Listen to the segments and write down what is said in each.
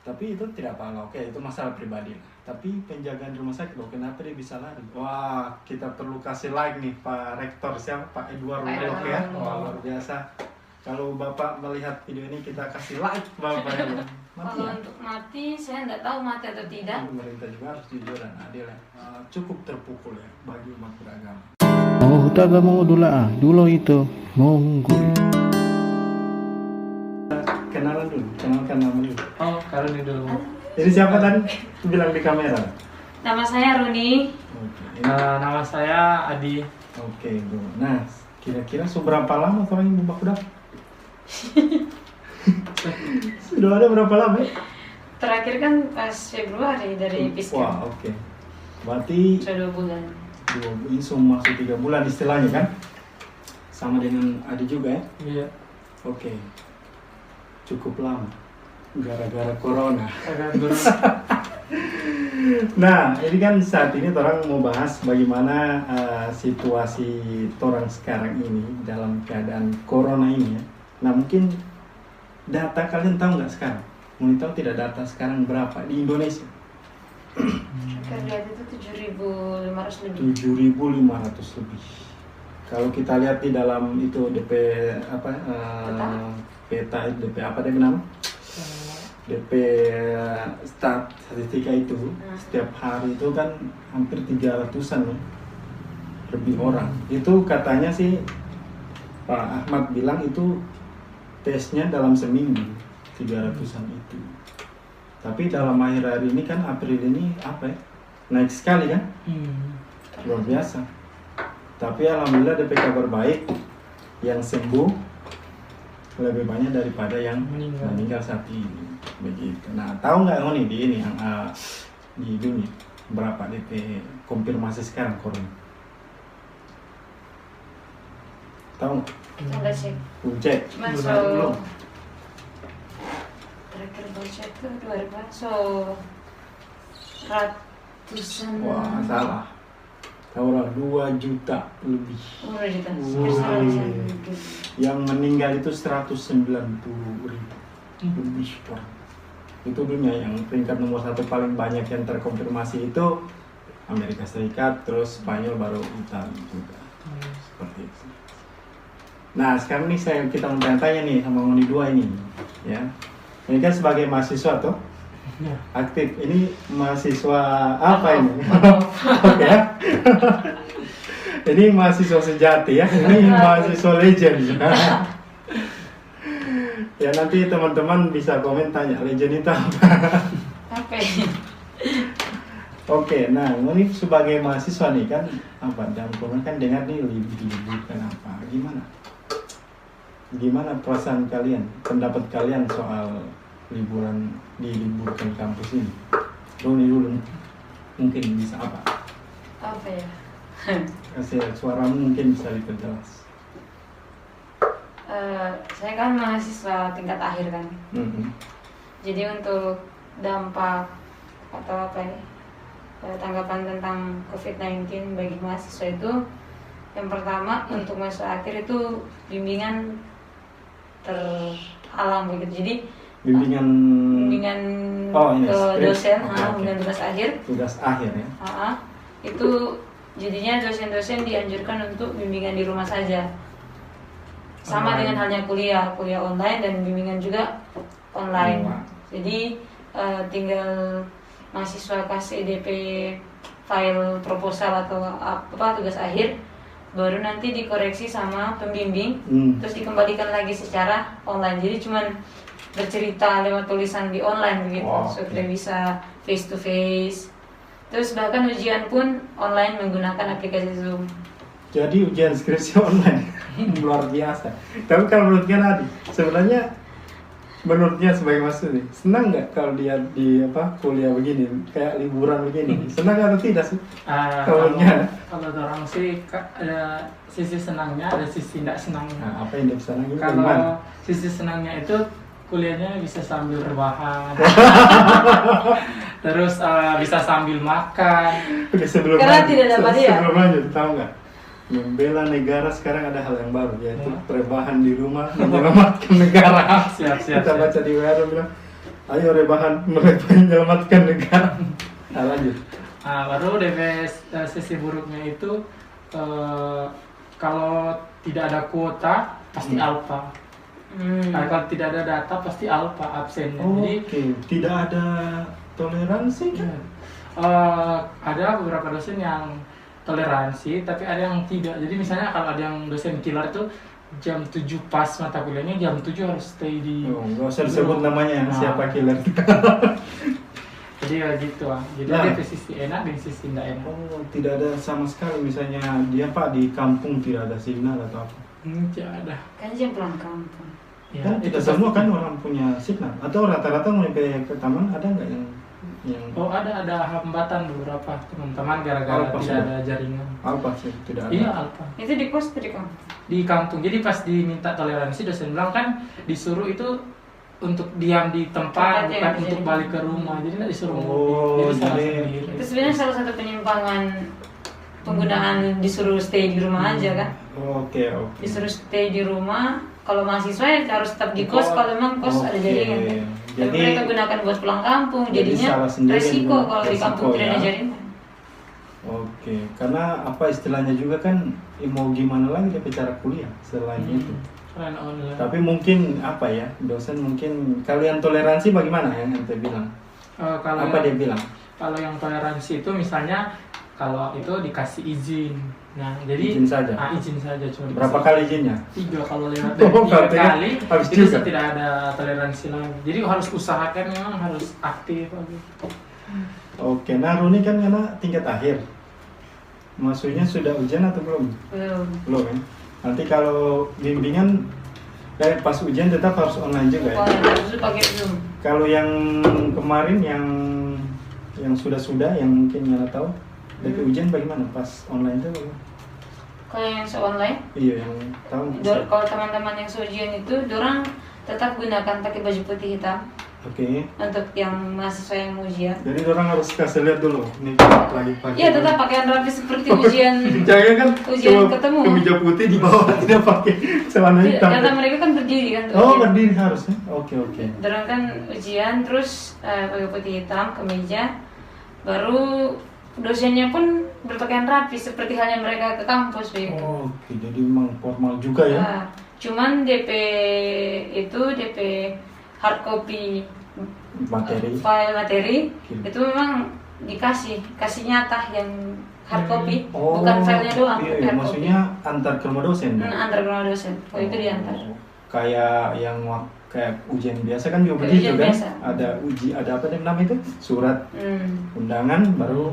Tapi itu tidak apa-apa, oke itu masalah pribadi lah. Tapi penjagaan rumah sakit loh, kenapa dia bisa lari? Wah, kita perlu kasih like nih Pak Rektor, siapa? Pak Edward Rudolf ya. Wah, luar biasa. Kalau Bapak melihat video ini kita kasih like Bapak ya. Kalau untuk mati, saya nggak tahu mati atau tidak. Pemerintah juga harus jujur dan adil ya. Cukup terpukul ya bagi umat beragama. Oh, utaga mo dula dulo itu monggol. Kenalan dulu, kenalkan nama dulu. Oh, Karuni dulu. Ini siapa tadi? Bilang di kamera. Nama saya Runi. Oke. Nama saya Adi. Oke, Bro. Nah, kira-kira seberapa lama orang ibu baku dapat? Sudah ada berapa lama ya? Terakhir kan pas Februari dari Pisca. Wah, oke. Berarti Sudah 2 bulan. ini semua masuk 3 bulan istilahnya kan? Sama dengan Adi juga ya? Iya. Oke. Cukup lama. Gara-gara corona. Agak guru. Nah, ini kan saat ini orang mau bahas bagaimana situasi orang sekarang ini dalam keadaan corona ini ya. Nah, mungkin data kalian tahu nggak sekarang? Mau tahu tidak data sekarang berapa di Indonesia? Kerja itu 7.500 lebih. 7.500 lebih. Kalau kita lihat di dalam itu DP apa peta DP apa dia nama? DP statistika itu setiap hari itu kan hampir 300-an loh, lebih orang. Itu katanya sih Pak Ahmad bilang itu tesnya dalam seminggu 300-an itu. Tapi dalam akhir hari ini kan April ini apa ya? Naik sekali kan? Luar biasa. Tapi alhamdulillah DP kabar baik, yang sembuh lebih banyak daripada yang meninggal saat ini. Begitu. Nah, tahu nggak nih di ini yang di dunia berapa DP konfirmasi sekarang corona? Tahu nggak? Coba cek. Cek. Masuk. Terakhir baca itu 2000 ratusan. Wah, salah. Tahu lah 2 juta lebih. Udah juta. Yang meninggal itu 190.000 lebih orang. Itu dunia yang peringkat nomor 1 paling banyak yang terkonfirmasi itu Amerika Serikat, terus Spanyol, baru Italia juga. Seperti itu. Nah, sekarang nih kita mau tanya nih sama Ngoni 2 ini, ya. Ini kan sebagai mahasiswa tuh, aktif. Ini mahasiswa apa ini? Oke ya. Ini mahasiswa sejati ya. Ini mahasiswa legend. Ya nanti teman-teman bisa komen tanya legend itu apa. Apa? Oke, nah ini sebagai mahasiswa nih kan apa? Dan kan dengar nih liburan apa? Gimana perasaan kalian, pendapat kalian soal diliburkan kampus ini? Roni dulu, mungkin bisa apa? Apa ya? Kasih suaramu mungkin bisa diperjelas. Saya kan mahasiswa tingkat akhir kan. Jadi untuk dampak atau apa ya, tanggapan tentang COVID-19 bagi mahasiswa itu, yang pertama untuk mahasiswa akhir itu bimbingan terhalang begitu. Jadi bimbingan ke dosen, bimbingan tugas akhir. Tugas akhir ya. Itu jadinya dosen-dosen dianjurkan untuk bimbingan di rumah saja. Sama dengan halnya kuliah online dan bimbingan juga online. Jadi tinggal mahasiswa kasih DP file proposal atau apa tugas akhir, baru nanti dikoreksi sama pembimbing, terus dikembalikan lagi secara online. Jadi cuman bercerita lewat tulisan di online begitu, sudah bisa face to face. Terus bahkan ujian pun online menggunakan aplikasi Zoom. Jadi ujian skripsi online luar biasa. Tapi kalau menurut Adi, sebenarnya menurutnya sebagai mahasiswa nih, senang nggak kalau dia di kuliah begini, kayak liburan begini? Senang atau tidak sih? Kalau orang sih ada sisi senangnya, ada sisi tidak senangnya. Nah, apa yang tidak senangnya? Kalau sisi senangnya itu kuliahnya bisa sambil rebahan, terus bisa sambil makan. Oke, sebelum lanjut, tahu nggak? Membela negara sekarang ada hal yang baru, yaitu rebahan di rumah menyelamatkan negara. Siap. Kita baca di WR bilang Ayo rebahan, mereka menyelamatkan negara. Lanjut. Baru DP sisi buruknya itu kalau tidak ada kuota pasti alpha. Kalau tidak ada data pasti alpha absen. Jadi tidak ada toleransi kan? Ada beberapa dosen yang toleransi, tapi ada yang tidak. Jadi misalnya kalau ada yang dosen killer itu jam 7 pas mata kuliahnya, jam 7 harus stay di. Nggak usah disebut namanya siapa killer. Jadi ya gitu Jadi ada sisi enak dan sisi tidak enak. Tidak ada sama sekali misalnya dia Pak di kampung tidak ada signal atau apa? Tidak ada. Kan jam pulang kampung. Ya, kan tidak semua kan orang punya signal atau rata-rata mau ke taman ada nggak yang ada hambatan beberapa teman-teman gara-gara tidak ada jaringan. Alpa sih tidak ada. Iya alpa. Itu di kos atau di kampung? Di kampung. Jadi pas diminta toleransi dosen bilang kan disuruh itu untuk diam di tempat bukan untuk balik ke rumah. Jadi nggak disuruh jadi itu sebenarnya salah satu penyimpangan penggunaan disuruh stay di rumah aja kan. Oke. Disuruh stay di rumah. Kalau mahasiswa ya harus tetap di kos kalau memang kos ada jaringan kan. Tapi mereka gunakan buat pulang kampung, jadinya resiko kalau di kampung tidak ada jaringan. Oke, karena apa istilahnya juga kan mau gimana lagi dia cara kuliah selain itu. Online. Tapi mungkin apa ya, dosen mungkin kalian toleransi bagaimana yang ente bilang? Apa dia bilang? Kalau yang toleransi itu misalnya kalau itu dikasih izin. Nah, jadi izin saja. Izin saja cuma. Berapa kali izinnya? 3 kalau lewat dari 3 kali itu tidak ada toleransi lagi. Jadi harus usahakan memang harus aktif gitu. Oke, nah Runi kan karena tingkat akhir. Maksudnya sudah ujian atau belum? Belum ya. Nanti kalau bimbingan kayak pas ujian tetap harus online juga ya. Harus pakai Zoom. Kalau yang kemarin yang sudah yang mungkin nggak tahu DP ujian bagaimana pas online itu? Kalau yang online? Iya yang tahu. Kalau teman-teman yang ujian itu, dorang tetap gunakan pakai baju putih hitam. Oke. Untuk yang mahasiswa yang ujian. Jadi orang harus kasih lihat dulu nih lagi pakai. Iya tetap pakaian rapi seperti ujian. Jangan kan ujian ketemu. Kemeja putih di bawah tidak pakai celana hitam. Karena mereka kan berdiri kan. Berdiri harusnya. Oke. Dorang kan ujian terus pakai putih hitam kemeja, baru dosennya pun berpakaian rapi seperti halnya mereka ke kampus begitu. Oke, jadi memang formal juga ya. Cuman DP hard copy file materi itu memang kasih nyata yang hard copy, bukan filenya doang. Iya, maksudnya antar ke rumah dosen. Antar ke rumah dosen. Itu diantar. Kayak ujian biasa kan juga begitu kan? Biasa. Ada apa namanya itu? Surat undangan baru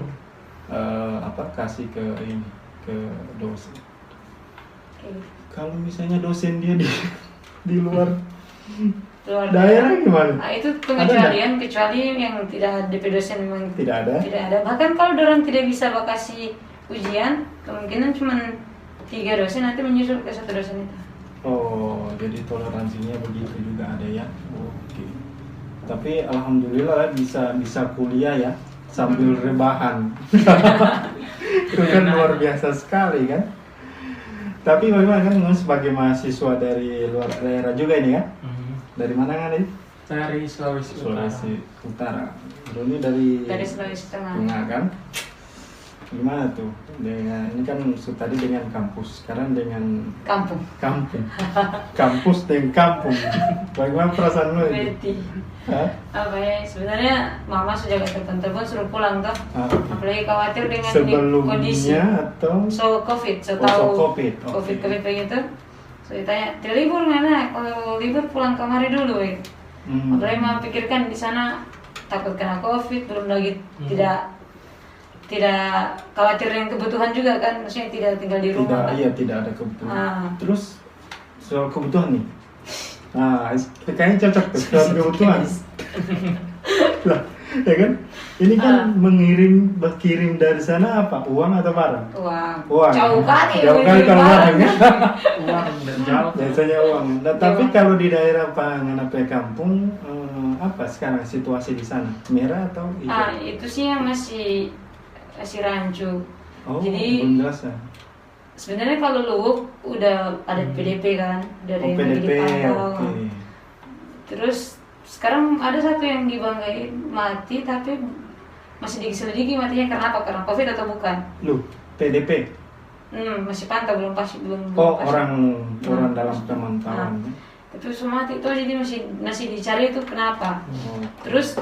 kasih ke dosen. Kalau misalnya dosen dia di luar daerah gimana? Itu pengecualian kecuali yang tidak ada DP dosen memang tidak ada. Bahkan kalau orang tidak bisa bakasi ujian, kemungkinan cuma 3 dosen nanti menyusul ke 1 dosen itu. Jadi toleransinya begitu juga ada ya. Oke. Tapi alhamdulillah bisa kuliah ya sambil rebahan. Itu kan luar biasa sekali kan. Tapi bagaimana kan sebagai mahasiswa dari luar daerah juga ini kan? Dari mana kan ini? Dari Sulawesi Utara. Ini dari Sulawesi Tengah kan? Gimana tuh? Ini kan tadi dengan kampus, sekarang dengan kampung. Kampus dengan kampung. Bagaimana perasaan lo itu? Apa ya? Sebenarnya mama sudah telepon suruh pulang toh. Apalagi khawatir dengan kondisi atau COVID, COVID begitu. So ditanya, libur mana? Kalau libur pulang kamari dulu ya. Apalagi mama pikirkan di sana takut kena COVID, belum lagi tidak khawatir dengan kebutuhan juga kan, maksudnya tidak tinggal di rumah. Tidak ada kebutuhan. Terus soal kebutuhan nih, kayaknya cocok tuh soal kebutuhan. Lah, ya kan? Ini kan berkirim dari sana apa? Uang atau barang? Uang. Jauh kali kalau barang ya. Uang jauh. Biasanya uang. Nah, tapi kalau di daerah kampung, apa sekarang situasi di sana? Merah atau hijau? Itu sih yang masih rancu. Jadi belum jelas ya. Sebenarnya kalau Luwuk udah ada PDP kan, dari PDP. Terus sekarang ada satu yang di Banggai mati tapi masih diselidiki matinya karena apa? Karena COVID atau bukan? Loh, PDP? Masih pantau, belum pasti. Oh, orang dalam pemantauan. Tapi semua mati itu jadi masih dicari itu kenapa? Terus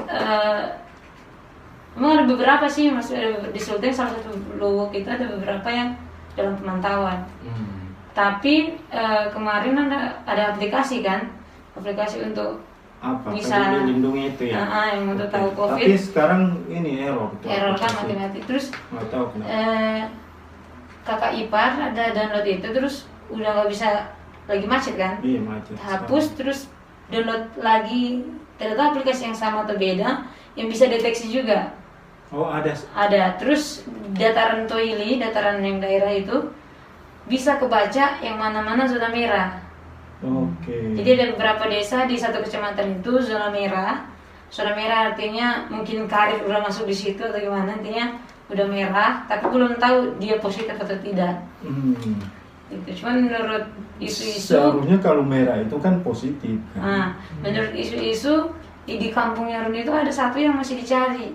memang ada beberapa sih, masih ada di Sulteng salah satu Luwuk itu ada beberapa yang dalam pemantauan. Tapi kemarin ada aplikasi kan, aplikasi untuk apa? Bisa lindungi itu ya. Yang untuk tahu COVID. Tapi sekarang ini error. Error kan mati-mati. Terus nggak tahu kenapa. Kakak ipar ada download itu terus udah nggak bisa lagi macet kan? Iya macet. Hapus terus download lagi. Ternyata aplikasi yang sama atau beda yang bisa deteksi juga. Oh ada. Ada. Terus dataran Toili, dataran yang daerah itu bisa kebaca yang mana-mana zona merah. Oke. Jadi ada beberapa desa di satu kecamatan itu zona merah. Zona merah artinya mungkin karir udah masuk di situ atau gimana, intinya udah merah, tapi belum tahu dia positif atau tidak. Itu cuman menurut isu-isu. Seharusnya kalau merah itu kan positif. Kan? Menurut isu-isu di kampungnya Runi itu ada satu yang masih dicari.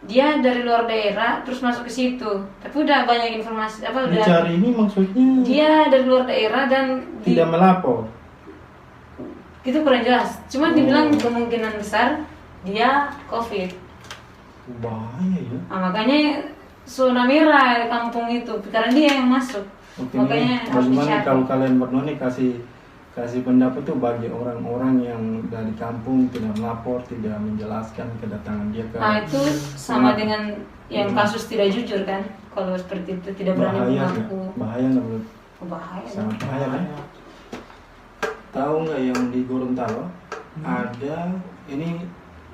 Dia dari luar daerah terus masuk ke situ, tapi udah banyak informasi udah. Dicari ini maksudnya? Dia dari luar daerah dan tidak melapor. Itu kurang jelas. Cuma dibilang kemungkinan besar dia COVID. Bahaya ya. Makanya zona merah kampung itu karena dia yang masuk. Makanya harus bagaimana dicari. kalau kalian berdua nih kasih pendapat tuh bagi orang-orang yang dari kampung tidak melapor, tidak menjelaskan kedatangan dia ke. Itu sama dengan yang kasus tidak jujur kan? Kalau seperti itu tidak berani mengaku. Bahaya nggak menurut? Bahaya. Sangat bahaya kan? Tahu nggak yang di Gorontalo ada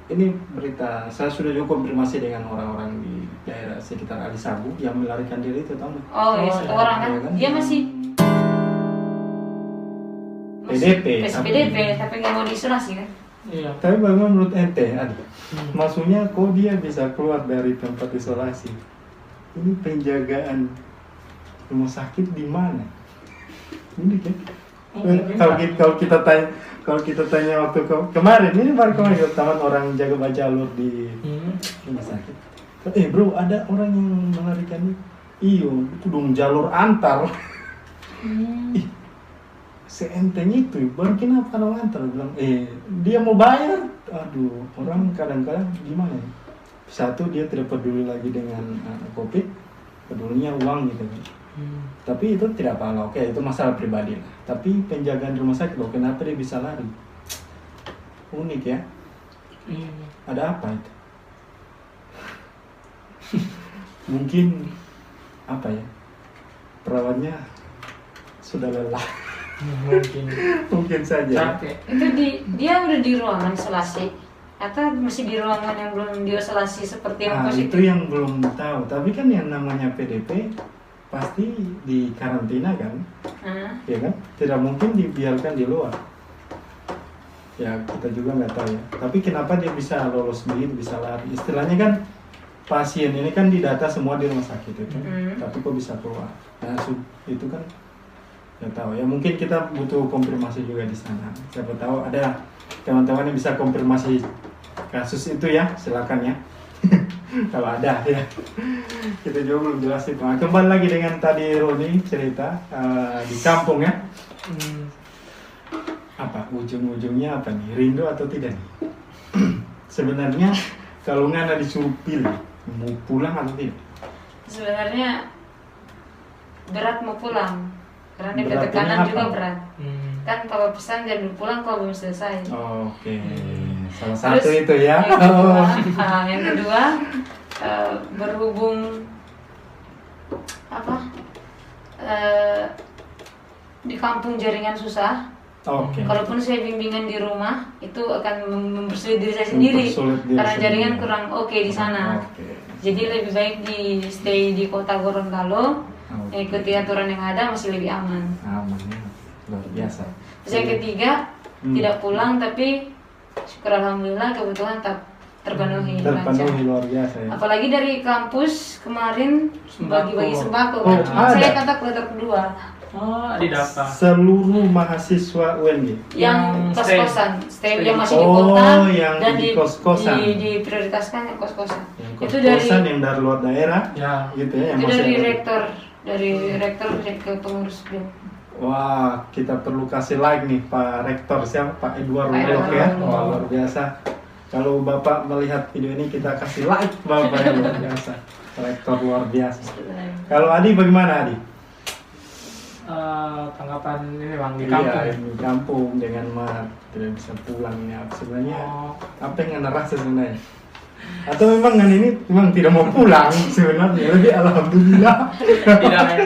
ini berita, saya sudah juga konfirmasi dengan orang-orang di daerah sekitar Ali Sabu yang melarikan diri itu, tahu nggak? Iya, satu orang kan? Dia masih PDP, tapi nggak mau diisolasi kan? Iya. Tapi bagaimana menurut ente, Adi? Maksudnya kok dia bisa keluar dari tempat isolasi? Ini penjagaan rumah sakit di mana? Ini kan? Kalau kita tanya waktu kemarin, ini baru kemarin teman orang jaga baca alur di rumah sakit. Bro, ada orang yang melarikan ini. Iyo, itu dong jalur antar. Seenteng itu, baru kenapa kalau antar? Bilang, dia mau bayar. Aduh, orang kadang-kadang gimana ya? Satu, dia tidak peduli lagi dengan COVID, pedulinya uang gitu. Tapi itu tidak apa-apa, oke, itu masalah pribadi lah. Tapi penjagaan rumah sakit loh, kenapa dia bisa lari? Unik ya. Ada apa itu? Mungkin apa ya? Perawatnya sudah lelah. Mungkin saja. Itu dia udah di ruangan isolasi atau masih di ruangan yang belum diisolasi seperti yang positif? Itu yang belum tahu. Tapi kan yang namanya PDP pasti di karantina kan, ya kan? Tidak mungkin dibiarkan di luar. Ya kita juga nggak tahu ya. Tapi kenapa dia bisa lolos begitu, bisa lari? Istilahnya kan pasien ini kan didata semua di rumah sakit itu, tapi kok bisa keluar? Nah itu kan nggak tahu ya. Mungkin kita butuh konfirmasi juga di sana. Siapa tahu ada teman-teman yang bisa konfirmasi kasus itu ya, silakan ya. Kalau ada ya. Kita juga belum jelas itu. Nah, kembali lagi dengan tadi Roni cerita di kampung ya. Apa ujung-ujungnya apa nih? Rindu atau tidak nih? Sebenarnya kalau Ngana disuruh pilih mau pulang atau tidak? Sebenarnya berat mau pulang karena tekanan juga berat. Kan papa pesan jangan pulang kalau belum selesai. Oke. Salah satu itu ya. Yang kedua berhubung di kampung jaringan susah. Kalaupun saya bimbingan di rumah itu akan mempersulit diri saya sendiri karena jaringan kurang oke di sana. Jadi lebih baik di stay di kota Gorontalo, ikuti aturan yang ada masih lebih aman. Aman ya, luar biasa. Terus yang ketiga tidak pulang tapi syukur alhamdulillah kebutuhan tak terpenuhi. Terpenuhi luar biasa ya. Apalagi dari kampus kemarin bagi-bagi sembako. Saya kata kloter kedua. Oh, didata. Seluruh mahasiswa UNY. Yang kos-kosan, yang masih di Oh, kota yang dan di kos-kosan. diprioritaskan yang kos-kosan. Yang Itu kos-kosan yang dari luar daerah, Ya. gitu ya. Yang Itu masih dari ada. rektor ke pengurus BEM. Wah, kita perlu kasih like nih Pak Rektor, siapa? Pak Edward Pak Rulok Edward ya. Rulok. Wah, luar biasa. Kalau Bapak melihat video ini, kita kasih like Bapak yang luar biasa. Rektor luar biasa. Kalau Adi bagaimana Adi? Tanggapan ini Bang, di kampung. Iya, di kampung dengan tidak bisa pulang ini sebenarnya. Oh. Apa yang Anda rasa sebenarnya? Atau memang ini memang tidak mau pulang sebenarnya, tapi alhamdulillah. Tidak ya.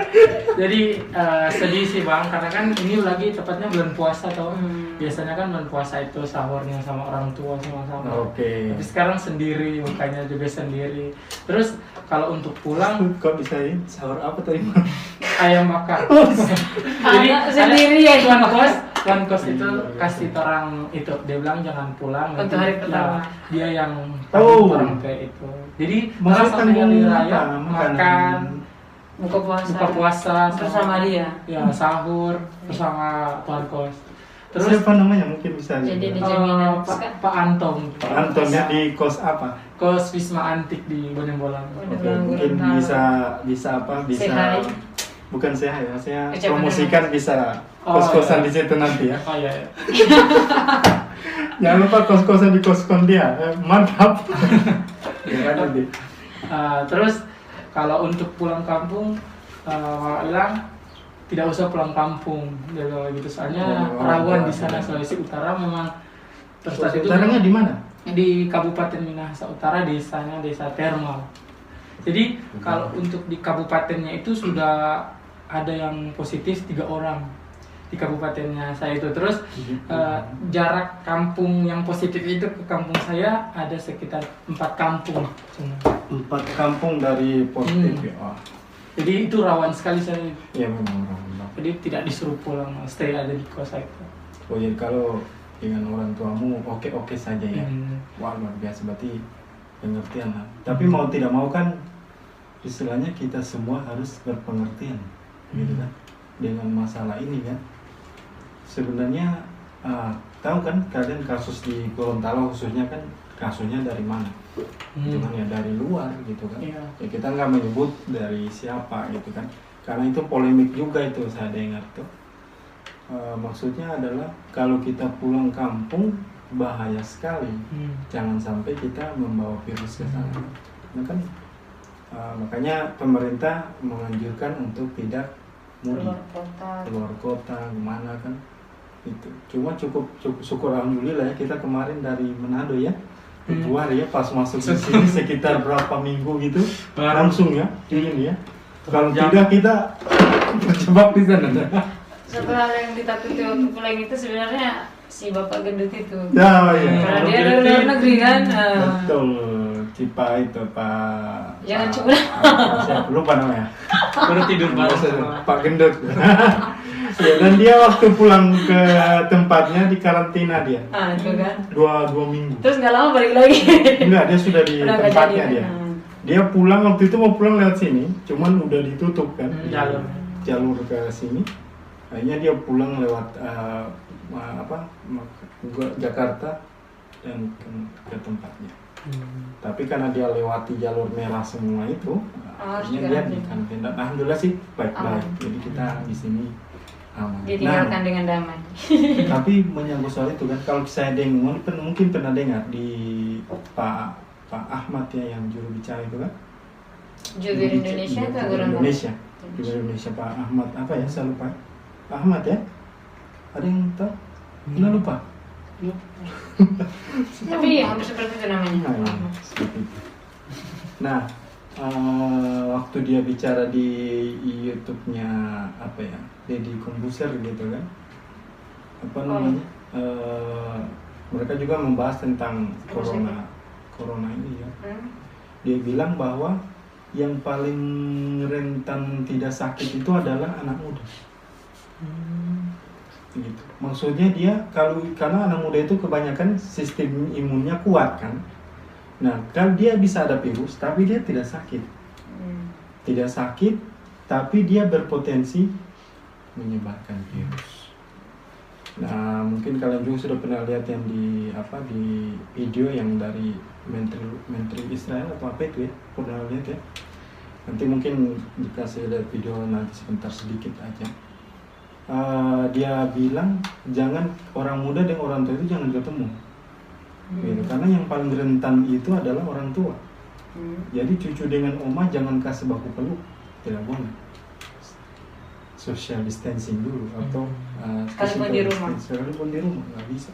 Jadi sedih sih Bang, karena kan ini lagi tepatnya bulan puasa toh. Biasanya kan bulan puasa itu sahurnya sama orang tua sama-sama. Oke. Tapi sekarang sendiri, mukanya juga sendiri. Terus kalau untuk pulang, Kok bisa ini sahur apa tadi? ayam bakar. Anak sendiri ya. Tuan kos itu kasih orang itu, dia bilang jangan pulang. Untuk nanti hari pertama. Dia yang Oh. orang kayak itu. Jadi Maksudnya malah sampai hari raya apa? makan, Buka buka puasa bersama dia. ya sahur bersama tuan kos. Terus Terus siapa namanya mungkin bisa Jadi di di jaminan. Pak Anton. Pak Antonnya di kos apa? Kos Wisma Antik di Boneng-Bolang. Oke, mungkin bisa apa? Bisa Sehari. bukan sehat ya, maksudnya Ucapan promosikan bisa Oh, kos-kosan iya. di situ nanti ya. Oh iya. Jangan lupa kos-kosan di koskon dia. Mantap. Ya kan Adi? Terus kalau untuk pulang kampung, Mama bilang tidak usah pulang kampung, dia bilang gitu. Soalnya Oh, rawan di iya. sana Sulawesi Utara memang terus Sulawesi itu Utaranya di mana? di Kabupaten Minahasa Utara, desanya Desa Termal. Jadi kalau untuk di kabupatennya itu sudah ada yang positif 3 orang di kabupatennya saya itu. Terus jarak kampung yang positif itu ke kampung saya ada sekitar 4 kampung cuma. 4 kampung dari positif ya. Oh. Jadi itu rawan sekali saya. Ya memang orang. Jadi tidak disuruh pulang, stay ada di kos itu. Oh jadi kalau dengan orang tuamu oke-oke saja ya. Wah luar biasa, berarti pengertian lah. Tapi mau tidak mau kan istilahnya kita semua harus berpengertian gitu kan dengan masalah ini kan. Sebenarnya tahu kan kalian kasus di Gorontalo khususnya kan kasusnya dari mana? Itu kan ya dari luar gitu kan. Iya. Ya kita nggak menyebut dari siapa gitu kan. Karena itu polemik juga itu saya dengar tuh. Maksudnya adalah kalau kita pulang kampung bahaya sekali. Jangan sampai kita membawa virus ke sana. Nah kan makanya pemerintah menganjurkan untuk tidak mudik keluar kota kemana kan itu. Cuma cukup syukur alhamdulillah ya kita kemarin dari Manado ya keluar ya pas masuk di sini sekitar berapa minggu gitu langsung ya ini ya. Kalau tidak kita terjebak di sana. Satu hal yang ditakuti waktu pulang itu sebenarnya si bapak gendut itu. Ya ya. Karena dia dari luar negeri kan. Betul. Cipa itu Pak. Jangan Pak- coba. Siapa lupa namanya. Baru tidur bareng sama Pak Gendut. Ya, dan dia waktu pulang ke tempatnya di karantina dia Itu kan. dua minggu. Terus nggak lama balik lagi. Enggak, dia sudah di Udah nggak tempatnya jadi, dia. kan? Dia pulang waktu itu mau pulang lewat sini, cuman udah ditutup kan jalur. ke sini. Akhirnya dia pulang lewat Jakarta dan ke tempatnya. Tapi karena dia lewati jalur merah semua itu, akhirnya dia di karantina. Alhamdulillah sih baik-baik. Jadi kita di sini aman. Ditinggalkan dengan damai. Tapi menyangkut soal itu kan, kalau saya dengar mungkin pernah dengar di Pak Ahmad ya yang juru bicara itu kan? Jubir Indonesia atau Jubir Gorontalo? Indonesia. Jubir Indonesia Pak Ahmad apa ya? Saya lupa. Pak Ahmad ya? Ada yang tahu? Nggak lupa. Tapi hampir seperti itu namanya. Nah, ya, seperti itu. Nah, waktu dia bicara di YouTube-nya apa ya, Deddy Kombuser gitu kan, apa namanya, mereka juga membahas tentang corona ini ya. Dia bilang bahwa yang paling rentan tidak sakit itu adalah anak muda. Gitu. Maksudnya dia karena anak muda itu kebanyakan sistem imunnya kuat kan. Nah, kan dia bisa ada virus tapi dia tidak sakit. Tidak sakit tapi dia berpotensi menyebarkan virus. Nah, mungkin kalian juga sudah pernah lihat yang di video yang dari Menteri Israel atau apa itu ya, pernah lihat ya. Nanti mungkin dikasih lihat video nanti sebentar sedikit aja. Dia bilang jangan orang muda dan orang tua itu jangan ketemu, gitu. Karena yang paling rentan itu adalah orang tua. Jadi cucu dengan oma jangan kasih baku peluk, tidak boleh. Social distancing dulu atau sekalipun di rumah nggak bisa,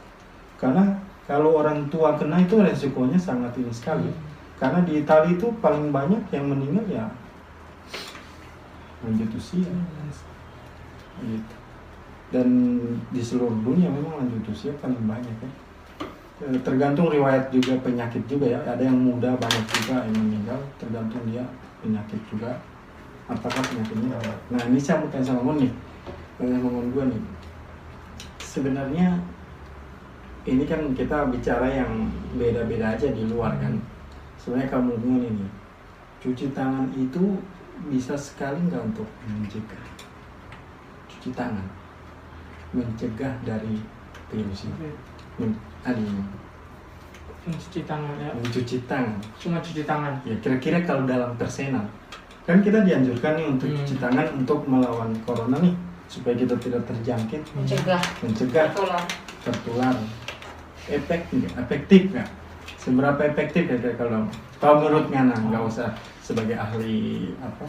karena kalau orang tua kena itu resikonya sangat tinggi sekali. Karena di Italia itu paling banyak yang meninggal ya lanjut usia gitu. Dan di seluruh dunia memang lanjut usia paling banyak ya. Tergantung riwayat juga penyakit juga ya, ada yang muda banyak juga yang meninggal, tergantung dia penyakit juga apakah penyakitnya. Nah ini saya mau tanya sama Mon nih, ngomong gue nih, sebenarnya ini kan kita bicara yang beda-beda aja di luar kan. Sebenarnya kamu ngomong ini, cuci tangan itu bisa sekali nggak untuk mencegah? Cuci tangan mencegah dari virus ini. Mencuci tangan ya. Mencuci tangan. Cuma cuci tangan. Ya kira-kira kalau dalam persenan, kan kita dianjurkan nih untuk cuci tangan untuk melawan corona nih, supaya kita tidak terjangkit, mencegah tertular. Efektif nggak? Seberapa efektif ya kalau menurut Ngana, nggak usah sebagai ahli apa?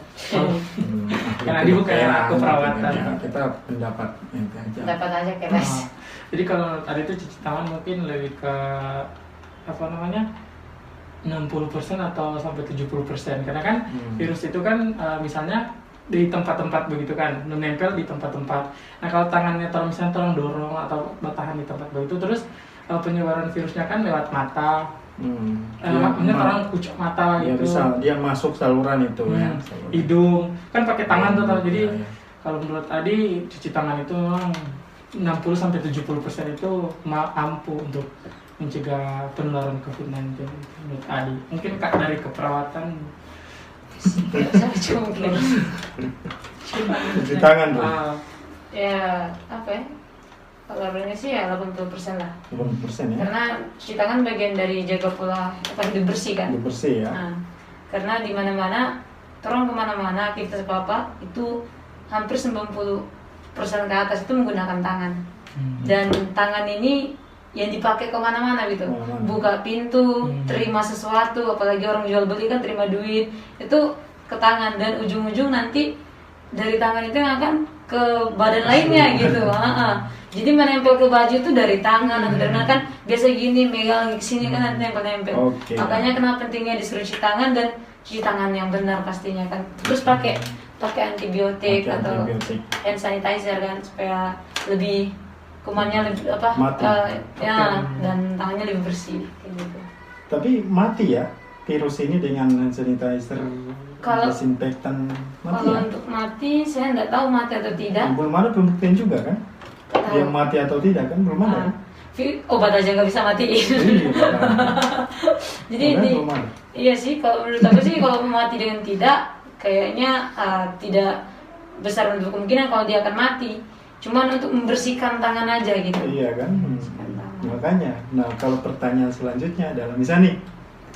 Karena dia bukan aku perawatan. Ya, kita pendapat aja. Pendapat aja keras. Jadi kalau tadi itu cuci tangan mungkin lebih ke 60% atau sampai 70%, karena kan virus itu kan misalnya di tempat-tempat begitu kan, menempel di tempat-tempat. Nah kalau tangannya misalnya tolong dorong atau bertahan di tempat begitu, terus penyebaran virusnya kan lewat mata. Maksudnya orang kucuk mata ya, gitu. Bisa dia masuk saluran itu ya. Saluran. Hidung kan pakai tangan tuh. Jadi kalau menurut Adi cuci tangan itu memang 60-70% itu ampuh untuk mencegah penularan COVID-19 menurut Adi. Mungkin Kak dari keperawatan cuci tangan tuh. Ya apa ya? Kalau laporannya sih ya 80% lah. 80% ya. Karena cuci tangan bagian dari jaga pola hidup bersih kan. Hidup bersih ya. Nah, karena di mana-mana, orang kemana-mana aktivitas apa itu hampir 90% ke atas itu menggunakan tangan. Dan tangan ini yang dipakai kemana-mana gitu. Buka pintu, terima sesuatu, apalagi orang jual beli kan terima duit itu ke tangan, dan ujung-ujung nanti dari tangan itu yang akan ke badan lainnya gitu. Jadi menempel ke baju itu dari tangan atau dari mana kan biasa gini megang ke sini kan nanti nempel-nempel. Makanya kenapa pentingnya disuruh cuci tangan, dan cuci tangan yang benar pastinya kan. Terus pakai antibiotik atau hand sanitizer kan, supaya lebih kumannya lebih dan tangannya lebih bersih gitu. Tapi mati ya virus ini dengan hand sanitizer, desinfektan mati. Kalau untuk mati saya nggak tahu mati atau tidak. Belum ada pembuktian juga kan? Yang mati atau tidak kan belum ada. Obat aja nggak bisa matiin. Jadi iya sih kalau menurut aku sih kalau mati dengan tidak kayaknya tidak besar untuk kemungkinan kalau dia akan mati. Cuman untuk membersihkan tangan aja gitu. Iya kan. Makanya. Nah kalau pertanyaan selanjutnya adalah misalnya nih,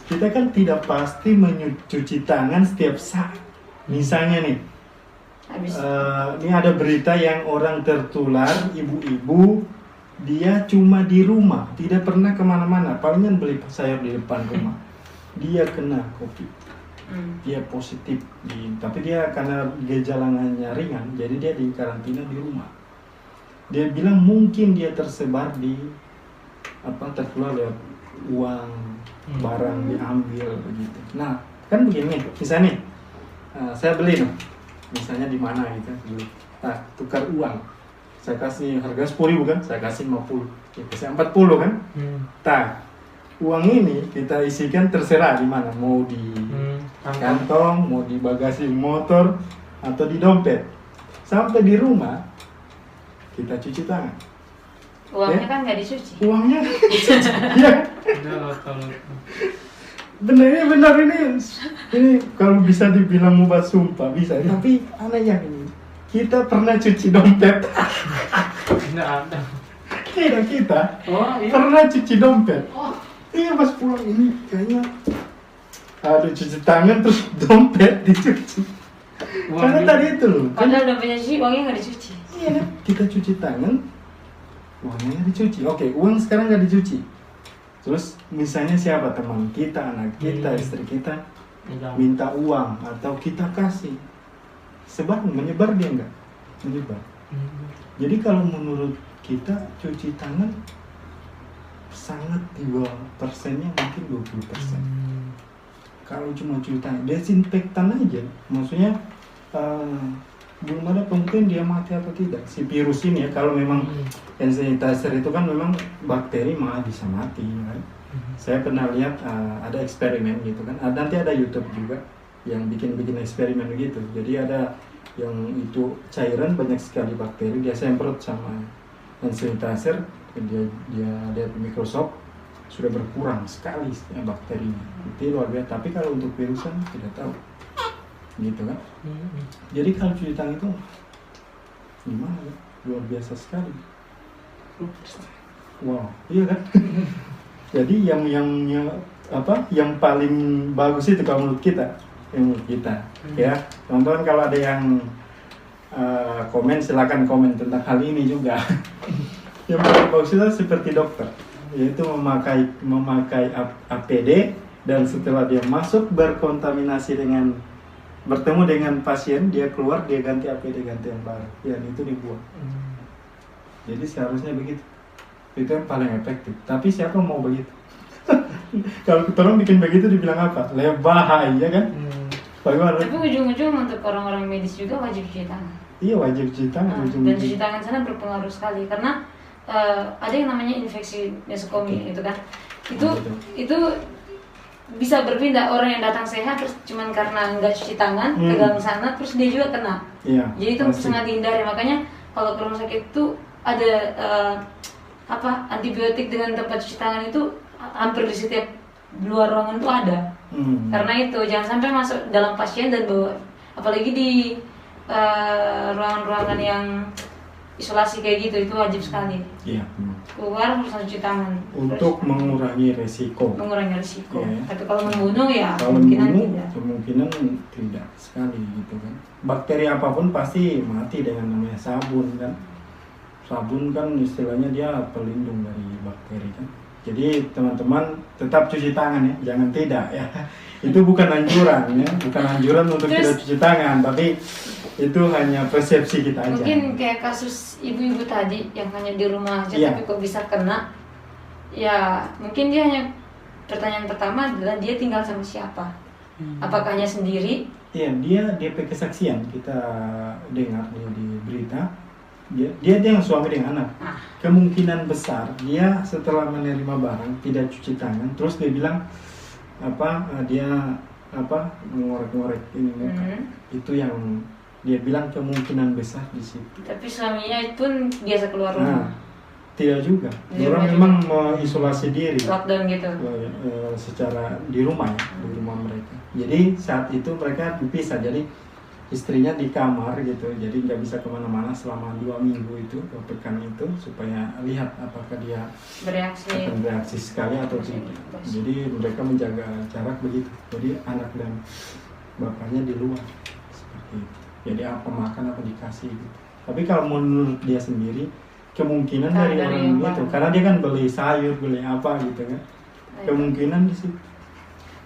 kita kan tidak pasti mencuci tangan setiap saat. Misalnya nih, ini ada berita yang orang tertular, ibu-ibu, dia cuma di rumah, tidak pernah kemana-mana, palingan beli sayur di depan rumah. Dia kena COVID, dia positif, tapi dia karena gejalanya ringan, jadi dia di karantina di rumah. Dia bilang mungkin dia tersebar tertular lewat uang, barang diambil begitu. Nah, kan begini, misalnya saya beli nih, misalnya di mana gitu dulu. Nah, tukar uang. Saya kasih harga 10.000 kan, saya kasih 50. Ya, kasih 40 kan? Nah, uang ini kita isikan terserah di mana, mau di kantong, mau di bagasi motor atau di dompet. Sampai di rumah kita cuci tangan. Uangnya kan nggak dicuci. Uangnya dicuci. Ya. Benar ini kalau bisa dibilang membuat sumpah bisa, tapi aneh yang ini kita pernah cuci dompet. Tidak ada. Kita Oh iya. pernah cuci dompet. Oh. Iya, pas pulang ini kayaknya ada cuci tangan terus dompet dicuci. Karena tadi itu loh. Padahal dompetnya cuci, uangnya nggak dicuci. Iya, kita cuci tangan, uangnya nggak dicuci. Oke, uang sekarang nggak dicuci. Terus misalnya siapa teman kita, anak kita, istri kita minta uang atau kita kasih, menyebar dia nggak? Menyebar. Jadi kalau menurut kita cuci tangan sangat di bawah persennya, mungkin 20%. Kalau cuma cuci tangan, desinfektan aja, maksudnya belum ada pembuktian dia mati atau tidak si virus ini ya. Kalau memang hand sanitizer itu kan memang bakteri malah bisa mati kan. Saya pernah lihat ada eksperimen gitu kan, nanti ada YouTube juga yang bikin eksperimen begitu. Jadi ada yang itu cairan banyak sekali bakteri, dia semprot sama hand sanitizer, dia lihat di Microsoft sudah berkurang sekali ya, bakterinya. Itu luar biasa. Tapi kalau untuk virusan tidak tahu, gitu kan. Jadi kalau cuci tangan itu gimana ya? Luar biasa sekali. Wow, iya kan? Jadi yang paling bagus itu kalau menurut kita, ya teman-teman, kalau ada yang komen silakan komen tentang hal ini juga. Yang paling bagus itu seperti dokter, yaitu memakai APD, dan setelah dia masuk berkontaminasi bertemu dengan pasien, dia keluar, dia ganti APD, ganti yang baru, yang itu dibuang. Jadi seharusnya begitu. Itu yang paling efektif. Tapi siapa mau begitu? Kalau tolong bikin begitu dibilang apa? Bahaya kan? Bagaimana? Tapi ujung-ujung untuk orang-orang medis juga wajib cuci tangan. Iya, wajib cuci tangan. Dan cuci tangan sana berpengaruh sekali karena ada yang namanya infeksi nosokomi itu kan. Itu bisa berpindah, orang yang datang sehat terus cuman karena nggak cuci tangan pegang sana terus dia juga kena. Iya, jadi itu sangat dihindari. Makanya kalau ke rumah sakit itu ada antibiotik dengan tempat cuci tangan itu hampir di setiap luar ruangan itu ada. Karena itu jangan sampai masuk dalam pasien dan bawa, apalagi di ruangan-ruangan yang isolasi kayak gitu, itu wajib sekali. Iya. Keluar harus cuci tangan. Untuk mengurangi resiko. Yeah. Tapi kalau membunuh ya kalau kemungkinan tidak sekali gitu kan. Bakteri apapun pasti mati dengan namanya sabun kan. Sabun kan istilahnya dia pelindung dari bakteri kan. Jadi teman-teman tetap cuci tangan ya, jangan tidak ya. Itu bukan anjuran ya, bukan anjuran untuk tidak cuci tangan, tapi itu hanya persepsi kita aja. Mungkin kayak kasus ibu-ibu tadi yang hanya di rumah aja tapi kok bisa kena. Ya mungkin dia hanya, pertanyaan pertama adalah dia tinggal sama siapa? Apakah hanya sendiri? Iya, dia pakai kesaksian kita dengar di berita. Dia yang suami dengan anak. Kemungkinan besar dia setelah menerima barang tidak cuci tangan, terus dia bilang dia ngorek-ngorek ini muka. Itu yang dia bilang kemungkinan besar di situ. Tapi suaminya pun biasa keluar rumah. Tidak juga. Orang memang mengisolasi diri. Lockdown gitu. Secara di rumah ya, di rumah mereka. Jadi saat itu mereka dipisah. Jadi istrinya di kamar gitu, jadi nggak bisa kemana-mana selama 2 minggu itu, 2 pekan itu, supaya lihat apakah dia akan bereaksi sekali atau tidak. Jadi mereka menjaga jarak begitu. Jadi anak dan bapaknya di luar seperti itu. Jadi apa makan apa dikasih gitu. Tapi kalau menurut dia sendiri, kemungkinan dari orang itu, karena dia kan beli sayur, beli apa gitu kan, kemungkinan di situ.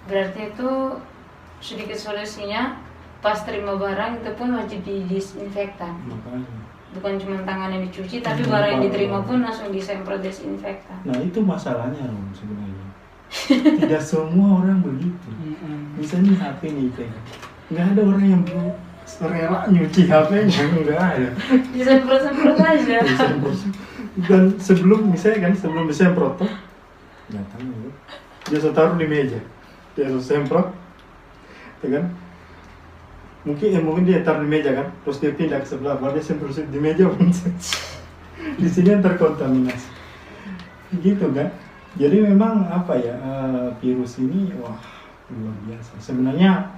Berarti itu sedikit solusinya. Pas terima barang itu pun wajib didisinfektan. Makanya. Bukan cuma tangan yang dicuci, tapi barang yang diterima pun langsung disemprot desinfektan. Nah itu masalahnya Rom sebenarnya. Tidak semua orang begitu. Misalnya HP nih, nggak ada orang yang rela nyuci HP-nya, nggak ada. Disemprot-semprot aja. Dan sebelum disemprot, datang gitu. Dia taruh di meja, dia semprot, kan? Mungkin dia taruh di meja kan, terus dia pindah ke sebelah, baru dia semprot di meja pun di sini yang terkontaminasi, gitu kan. Jadi memang virus ini luar biasa. Sebenarnya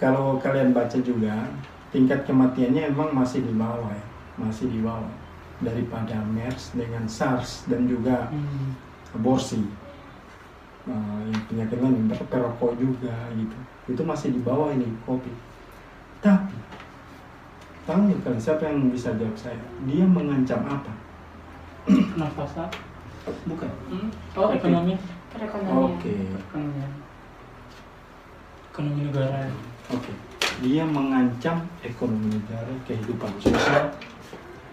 kalau kalian baca juga tingkat kematiannya emang masih di bawah ya, masih di bawah daripada MERS dengan SARS dan juga aborsi. Yang penyakit lain, perokok juga gitu, itu masih di bawah ini COVID. Tapi tahu nggak kalian siapa yang bisa jawab saya? Dia mengancam apa? Pernafasan? Bukan. Oh, ekonomi. Perekonomian. Oke. Ekonomi negara. Oke. Dia mengancam ekonomi negara, kehidupan sosial,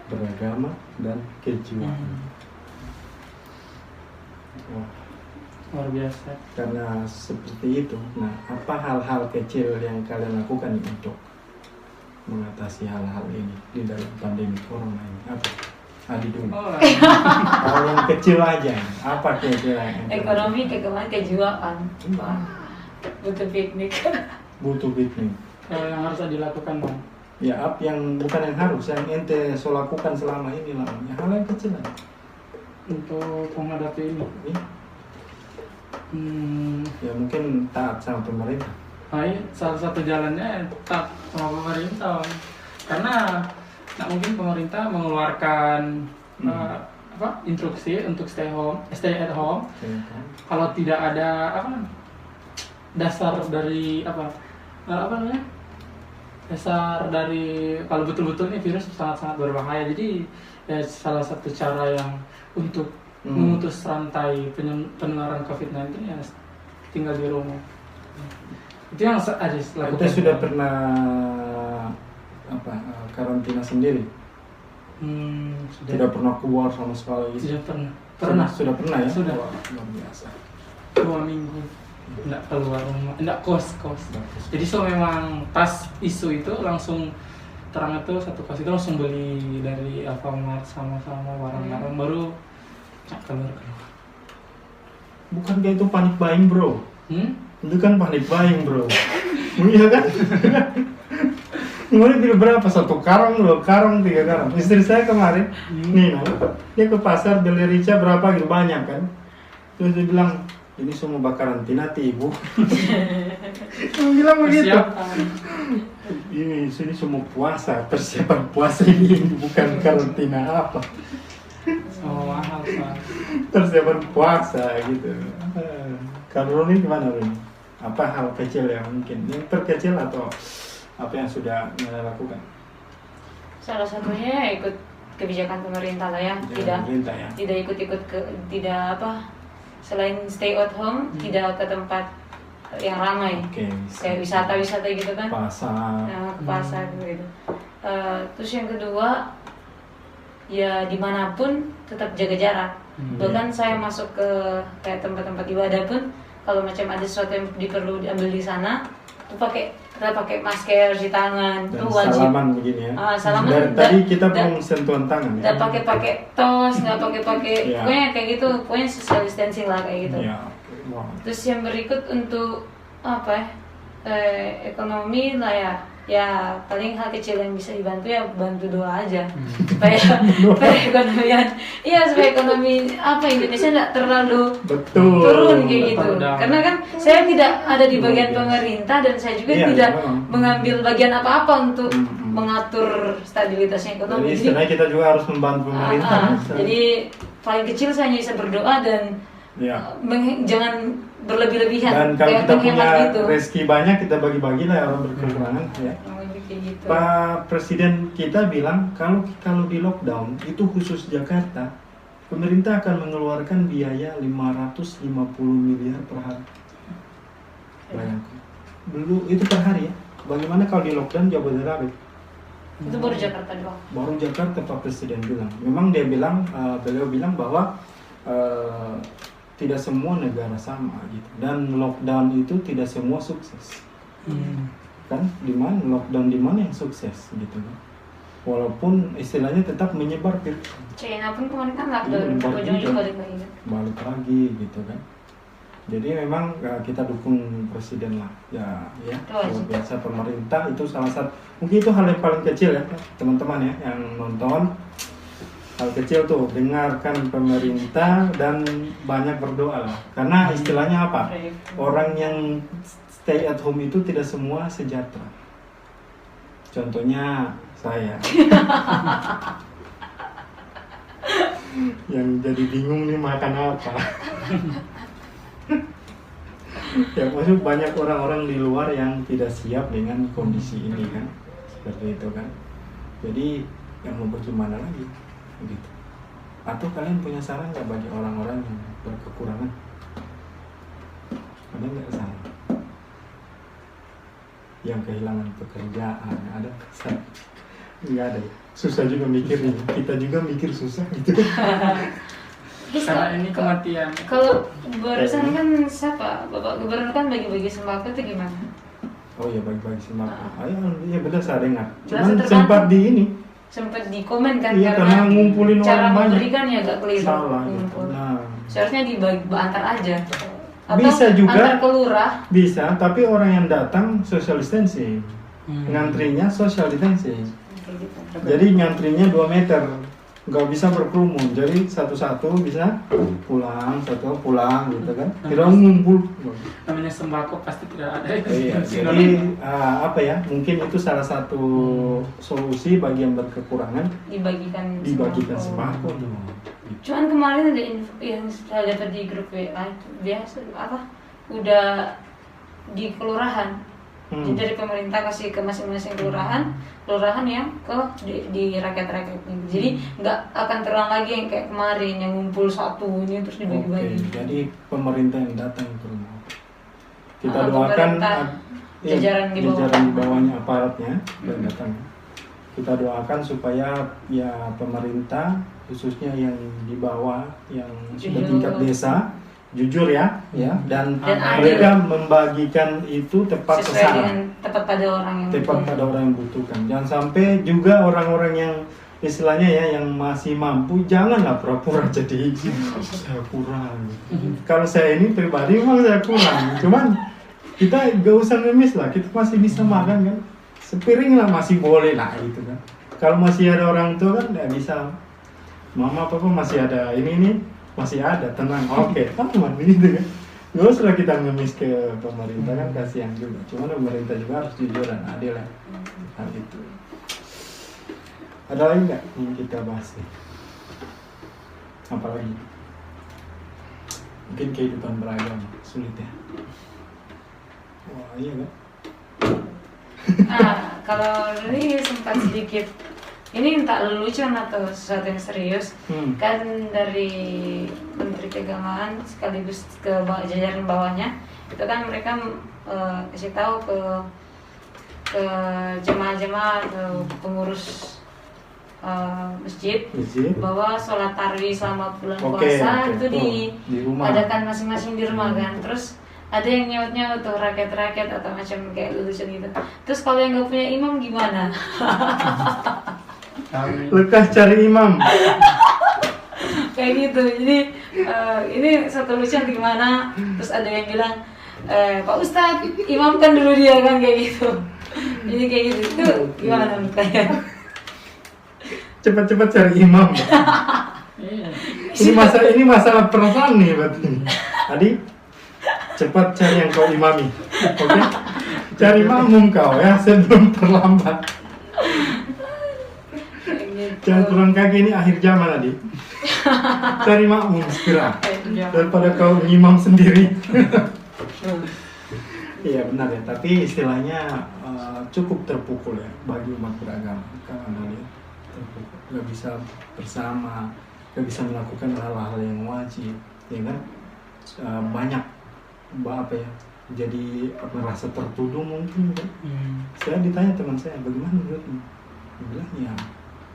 beragama, dan kejiwaan. Wah. Luar biasa. Karena seperti itu, nah apa hal-hal kecil yang kalian lakukan untuk mengatasi hal-hal ini di dalam pandemi corona ini? Apa? Adi dulu. Hal yang kecil aja, apa kira-kira yang Ekonomi, kejiwaan. Butuh piknik. butuh piknik. Yang harus dilakukan Bang? Ya, yang bukan yang harus, yang ente lakukan selama ini lah. Ya, hal yang kecil aja. Untuk menghadapi ini. Ya mungkin taat sama pemerintah. Salah satu jalannya taat sama pemerintah, karena nggak mungkin pemerintah mengeluarkan instruksi untuk stay at home kalau tidak ada dasar dari dasar dari kalau betul-betul ini virus sangat-sangat berbahaya. Jadi ya salah satu cara yang untuk memutus rantai penularan COVID-19 ya tinggal di rumah. Itu yang Adis lakukan. Kita sudah pernah karantina sendiri? Tidak pernah keluar sama sekali? Tidak pernah. Sudah pernah ya? Sudah. Luar biasa. 2 minggu tidak keluar rumah, tidak kos. Jadi memang pas isu itu langsung terang itu satu kos itu langsung beli dari Alfamart sama-sama barang-barang baru keluar. Bukankah itu panik buying bro? Itu kan panik buying bro. Iya kan? Mulai beli berapa? 1 karung, 2 karung, 3 karung. Istri saya kemarin, Nina, dia ke pasar beli rica berapa gitu, banyak kan. Terus dia bilang, ini semua bakarantina ibu. Dia bilang begitu. Ini semua puasa, persiapan puasa ini bukan karantina apa. Mahal Pak. Persiapan puasa gitu. Kalau Roni gimana Roni? Apa hal kecil yang mungkin yang terkecil atau apa yang sudah dilakukan? Salah satunya ikut kebijakan pemerintah lah ya, tidak ikut-ikut selain stay at home, tidak ke tempat yang ramai, kayak wisata gitu kan, pasar, ke pasar gitu. Terus yang kedua, ya dimanapun tetap jaga jarak. Bahkan saya masuk ke kayak tempat-tempat ibadah pun, kalau macam ada sesuatu yang perlu diambil di sana, tuh kita pakai masker, cuci tangan, dan tuh wajib. Salaman begini ya. Salaman. Dari tadi kita belum sentuhan tangan. Nggak pakai tos, nggak pakai, ya. Pokoknya kayak gitu, pokoknya social distancing lah kayak gitu. Ya, wow. Terus yang berikut untuk ekonomi lah ya paling hal kecil yang bisa dibantu ya bantu doa aja supaya perekonomian, supaya ekonomi Indonesia nggak terlalu turun kayak gitu. Karena kan saya tidak ada di bagian pemerintah dan saya juga tidak mengambil bagian apa-apa untuk mengatur stabilitasnya ekonomi. Jadi istilahnya kita juga harus membantu pemerintah. Jadi paling kecil saya hanya bisa berdoa dan jangan berlebih-lebihan. Dan kalau kita punya gitu. rezeki banyak, kita bagi-bagi lah orang berkekurangan. Ya. Gitu. Pak Presiden kita bilang kalau di lockdown itu khusus Jakarta, pemerintah akan mengeluarkan biaya 550 miliar per hari. Bayangkan. Dulu itu per hari ya. Bagaimana kalau di lockdown Jabodetabek? Itu baru Jakarta doang. Baru Jakarta Pak Presiden bilang. Memang dia bilang, beliau bilang bahwa tidak semua negara sama gitu, dan lockdown itu tidak semua sukses. Kan di mana lockdown di mana yang sukses gitu kan? Walaupun istilahnya tetap menyebar virus. China pun kemarin kan lockdown, ujung-ujung balik lagi gitu kan. Jadi memang kita dukung presiden lah ya luar biasa. Pemerintah itu salah satu, mungkin itu hal yang paling kecil ya teman-teman ya yang nonton. Hal kecil tuh, dengarkan pemerintah dan banyak berdoa lah. Karena istilahnya apa? Orang yang stay at home itu tidak semua sejahtera. Contohnya saya yang jadi bingung nih makan apa. Ya maksud banyak orang-orang di luar yang tidak siap dengan kondisi ini kan, seperti itu kan. Jadi yang mau bagaimana lagi gitu. Atau kalian punya saran nggak bagi orang-orang yang berkekurangan? Ada nggak saran? Yang kehilangan pekerjaan, ada saran? Nggak ada ya? Susah juga mikirnya, kita juga mikir susah gitu. Karena ini kematian. Kalau barusan kan siapa? Bapak Gubernur kan bagi-bagi sembako itu gimana? Oh iya, bagi-bagi sembako. Iya benar, saya dengar. Berasa Cuman sempat di ini. Sempat di komen kan, Iya, karena ngumpulin cara orang banyak. memberikan ya agak keliru. Salah gitu. Ngumpul. Nah, Seharusnya dibagi antar aja. Atau bisa juga. antar ke lurah. Bisa, tapi orang yang datang social distancing. Ngantrinya social distancing. Kayak gitu. Jadi ngantrinya 2 meter. Nggak bisa berkerumun. Jadi satu-satu bisa pulang, satu pulang gitu kan. Tidak ngumpul. Namanya sembako pasti tidak ada. Iya, jadi apa ya? Mungkin itu salah satu solusi bagi yang berkekurangan, dibagikan sembako dong. Cuman kemarin ada info yang saya dapat di grup WA itu biasa apa? Udah di kelurahan. Jadi dari pemerintah kasih ke masing-masing kelurahan yang ke di rakyat-rakyat. Jadi nggak akan terulang lagi yang kayak kemarin yang ngumpul satu ini terus dibagi-bagi. Oke, jadi pemerintah yang datang ke rumah. Kita doakan jajaran di bawahnya aparatnya dan datang. Kita doakan supaya ya pemerintah khususnya yang di bawah yang sudah tingkat desa jujur ya dan mereka membagikan itu tepat sasaran, tepat pada orang yang membutuhkan. Jangan sampai juga orang-orang yang istilahnya ya yang masih mampu janganlah pura-pura jadi saya kurang. Kalau saya ini pribadi memang saya kurang, cuman kita gak usah ngemis lah, kita masih bisa makan kan, sepiring lah masih boleh lah gitu kan. Kalau masih ada orang tua kan nggak bisa, mama papa masih ada ini nih, masih ada, tenang, oke, aman gitu kan. Gak usah kita ngemis ke pemerintah kan, kasihan juga. Cuman pemerintah juga harus jujur dan adil ya hal itu. Ada lagi nggak yang kita bahas nih? Apalagi? Mungkin kehidupan beragama sulit ya. Wah iya kan? Kalau ini sempat sedikit. Ini entah lelucon atau sesuatu yang serius. Kan dari Menteri Keagamaan sekaligus ke jajaran bawahnya itu kan mereka kasih tahu ke jemaah-jemaah atau pengurus masjid bahwa sholat tarawih selama bulan puasa itu diadakan masing-masing di rumah kan. Terus ada yang nyaut-nyaut tuh rakyat-rakyat atau macam kayak lelucon gitu. Terus kalau yang nggak punya imam gimana? Lekas cari imam. Kayak gitu. Jadi ini satu lucu gimana? Terus ada yang bilang Pak Ustadz imamkan dulu dia kan kayak gitu. Jadi kayak gitu. Itu gimana menurut kalian? Cepat-cepat cari imam. Ini masalah perasaan nih berarti. Tadi cepat cari yang kau imami. Oke? Cari makmum kau ya sebelum terlambat. Jangan turun kaki, ini akhir zaman tadi. Cari makmum segera daripada kau ngimam sendiri. Iya benar ya, tapi istilahnya cukup terpukul ya bagi umat beragama. Karena terpukul, nggak bisa bersama, nggak bisa melakukan hal-hal yang wajib, ya kan? Banyak apa ya? Jadi merasa tertuduh mungkin kan? Saya ditanya teman saya, bagaimana menurutmu? Dia bilang ya.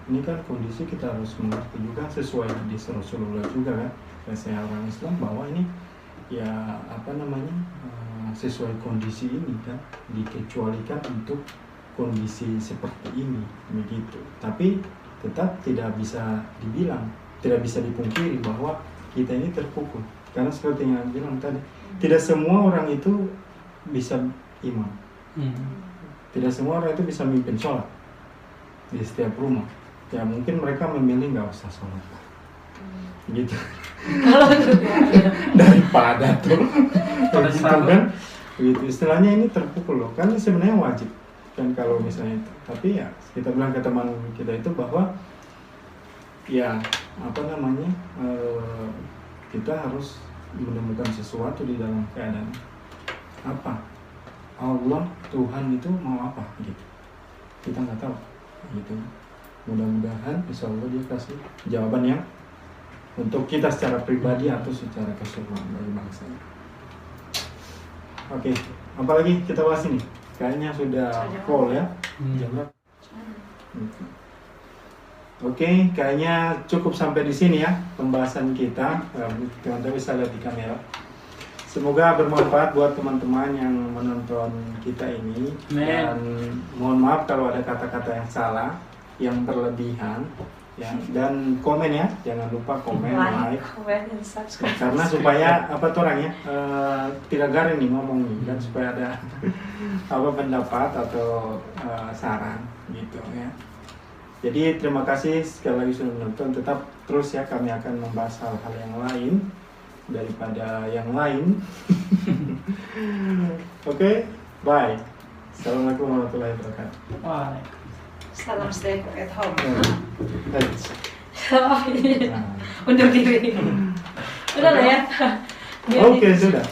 Ini kan kondisi kita harus mengerti juga sesuai hadis Rasulullah juga kan, saya orang Islam bahwa ini ya apa namanya sesuai kondisi ini kan, dikecualikan untuk kondisi seperti ini begitu. Tapi tetap tidak bisa dibilang, tidak bisa dipungkiri bahwa kita ini terpukul karena seperti yang saya bilang tadi, tidak semua orang itu bisa imam, tidak semua orang itu bisa mimpin sholat di setiap rumah. Ya mungkin mereka memilih nggak usah sholat gitu daripada tuh gitu kan gitu. Istilahnya ini terpukul loh, kan sebenarnya wajib kan kalau misalnya itu. Tapi ya kita bilang ke teman kita itu bahwa ya apa namanya kita harus menemukan sesuatu di dalam keadaan apa Allah Tuhan itu mau apa gitu, kita nggak tahu gitu. Mudah-mudahan insya Allah dia kasih jawaban yang untuk kita secara pribadi atau secara keseluruhan bagi bangsa. Oke, apalagi kita bahas ini? Kayaknya sudah full ya. Jam berapa? Oke, kayaknya cukup sampai di sini ya pembahasan kita. Teman-teman bisa lihat di kamera. Semoga bermanfaat buat teman-teman yang menonton kita ini. Dan mohon maaf kalau ada kata-kata yang salah, yang berlebihan. Ya, dan komen ya, jangan lupa komen, like, comment, dan subscribe. Karena supaya apa tuh orangnya tidak garing nih ngomong nih, dan supaya ada apa pendapat atau saran gitu ya. Jadi terima kasih sekali lagi sudah menonton. Tetap terus ya, kami akan membahas hal-hal yang lain daripada yang lain. Oke, bye. Assalamualaikum warahmatullahi wabarakatuh. Salam stay at home. Nah. Undur diri. Udah lah ya. Oke, sudah.